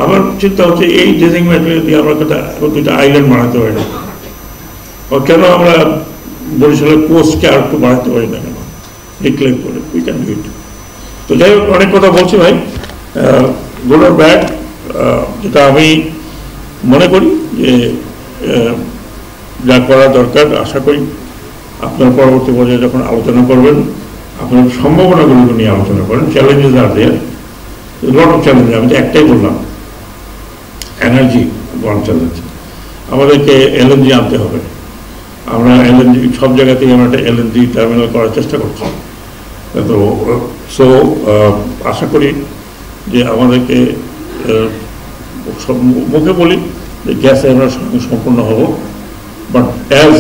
আমার চিন্তা হচ্ছে এই ড্রেজিং ম্যাটেরিয়াল দিয়ে আমরা দুইটা আইল্যান্ড বানাতে পারি না, কেন আমরা বরিশালের কোস্টকে আর একটু বাড়াতে পারি না কেন, ডিক্লেয়ার করে উই ক্যান ডু ইট। তো যাই হোক, অনেক কথা বলছি ভাই, গুড অর ব্যাড, যেটা আমি মনে করি যে যা করা দরকার, আশা করি আপনার পরবর্তী পর্যায়ে যখন আলোচনা করবেন আপনার সম্ভাবনাগুলো নিয়ে আলোচনা করেন। Challenges are there, lot of challenge, আমি তো একটাই বললাম, এনার্জি ওয়ান চ্যালেঞ্জ। আমাদেরকে এলএনজি আনতে হবে, আমরা এলএনজি সব জায়গাতেই আমরা একটা এলএনজি টার্মিনাল করার চেষ্টা করছি। তো সো আশা করি যে আমাদেরকে মুখে বলি যে গ্যাসে আমরা সম্পূর্ণ হব, but as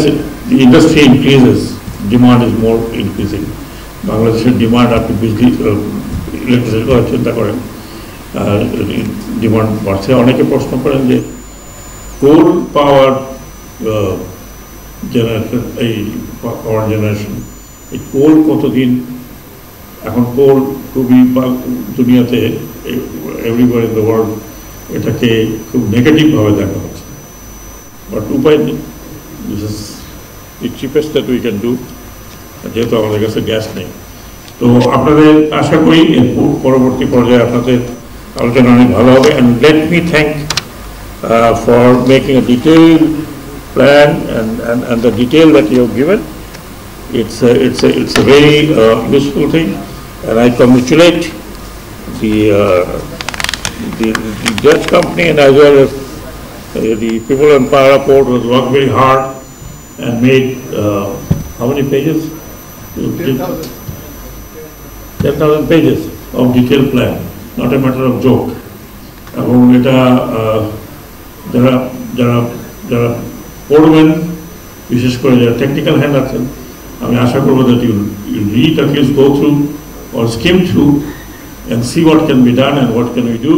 the industry increases demand is more increasing. বাংলাদেশের ডিমান্ড, আপনি বিজলি ইলেকট্রিসিটি করার চিন্তা করেন, ডিমান্ড বাড়ছে। অনেকে প্রশ্ন করেন যে কোল পাওয়ার জেনারেশন, এই পাওয়ার জেনারেশন, এই কোল কতদিন, এখন কোল খুবই দুনিয়াতে এভরিওয়্যার ইন দ্য ওয়ার্ল্ড এটাকে খুব নেগেটিভভাবে দেখা হচ্ছে, বাট উপায় নেই, this is the cheapest that we can do, যেহেতু আমাদের কাছে গ্যাস নেই। তো আপনাদের আশা করি পরবর্তী পর্যায়ে আপনাদের আলোচনা অনেক ভালো হবে। And let me thank for making a detailed plan and the detail that you have given. It's a very useful thing, and I congratulate the judge company and as well as the people in Para Port who has worked very hard and made how many pages? 10,000 pages of detailed plan, not a matter of joke. এবং এটা যারা যারা যারা পড়বেন, বিশেষ করে যারা technical hand আছেন, আমি আশা করবো that you read, at least go through or skim through and see what can be done and what can we do.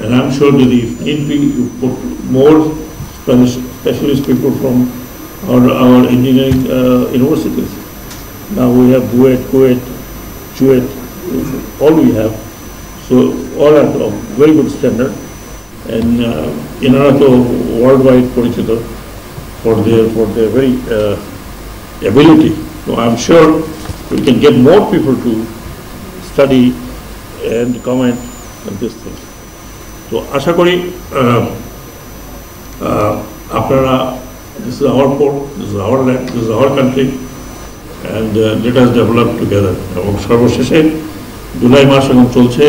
And I'm sure that if need be, you put more specialist people from our engineering universities. Now we have BUET, KUET, CHUET, all we have. So all are of very good standard, and inara to worldwide porichito for their very ability. So I'm sure we can get more people to study and comment on this thing. So asha kori apnara, this is our port, this is our land, this is our country, and let us develop together. এবং সর্বশেষে জুলাই মাস এখন চলছে,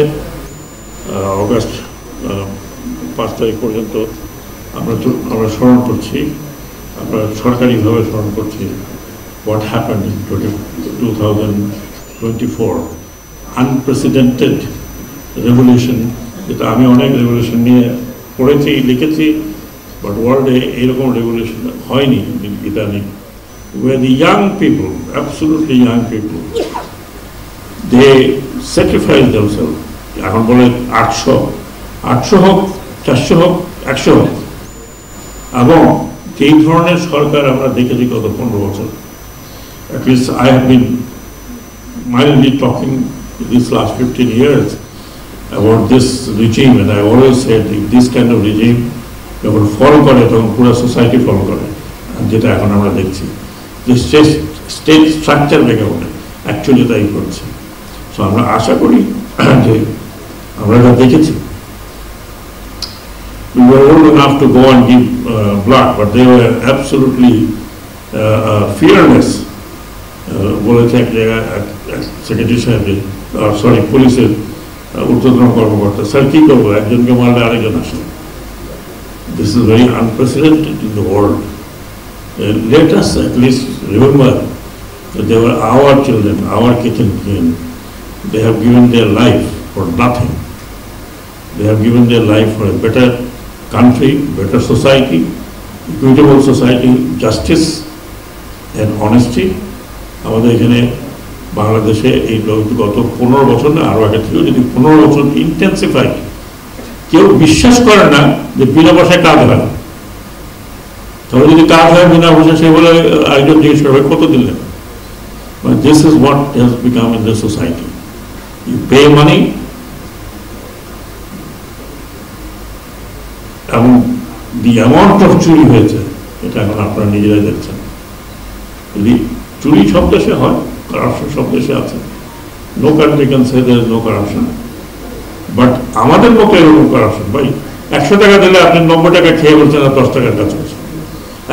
August 5 তারিখ পর্যন্ত আমরা স্মরণ করছি, আমরা সরকারিভাবে স্মরণ করছি what happened in 2024, unprecedented revolution, যেটা আমি অনেক রেভলিউশন নিয়ে পড়েছি, লিখেছি, বাট ওয়ার্ল্ডে এইরকম রেভলিউশন হয়নি ইদানিং, where the young people, absolutely young people, they sacrifice themselves. এখন বলে 800 হোক, 400 হোক, 100 হোক, এবং এই ধরনের সরকার আমরা দেখেছি গত 15 বছর। At least I have been mildly talking these last 15 years about this regime, and I always said this kind of regime যখন ফল করে তখন পুরো সোসাইটি ফল করে, যেটা এখন আমরা দেখছি যে স্টেট স্ট্রাকচার ভেঙে ওঠে, অ্যাকচুয়ালি তাই করছে। সো আমরা আশা করি যে আমরা যা দেখেছি, we were old enough to go and give blood, but they were absolutely fearless. বলেছে এক জায়গায় সেক্রেটারি সাহেব, সরি পুলিশের ঊর্ধ্বতন কর্মকর্তা, স্যার কী করবো, একজনকে মারলে আরেকজন আসে। This is very unprecedented in the world. Let us at least remember that they were our children, our kitchen kin. They have given their life for nothing. They have given their life for a better country, better society, equitable society, justice and honesty. আমাদের এখানে বাংলাদেশে এই গত 15 বছর না, আরও আগে থেকেও যদি 15 বছর ইন্টেন্সিফাই, কেউ বিশ্বাস করে না যে বিনা পয়সায় কাজ হয়। তবে যদি কাজ হয় বিনা পয়সা, সে বলে একজন জিজ্ঞেস করবে কত দিলেন। This is what has become in the society. You pay money, এবং দি অ্যামাউন্ট অফ চুরি হয়েছে এটা এখন আপনারা নিজেরাই দেখছেন। যদি চুরি সব দেশে হয়, কারাপশন সব দেশে আছে, no country can say there is no corruption, but আমাদের মতো এরকম কারাপশন ভাই 100 টাকা দিলে আপনি 90 টাকা খেয়ে বলছেন আর 10 টাকার কাজ হচ্ছে।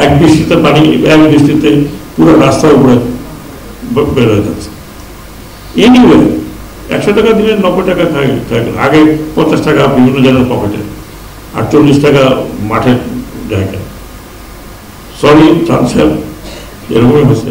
এক বৃষ্টিতে পানি, এক বৃষ্টিতে পুরো রাস্তার উপরে বের হয়ে যাচ্ছে। এনিওয়ে 100 টাকা দিলে 90 টাকা খাই, আগে 50 টাকা বিভিন্ন জনের পকেটে আর 40 টাকা মাঠের জায়গায়। সরি চান সাহেব, এরকমই হয়েছে।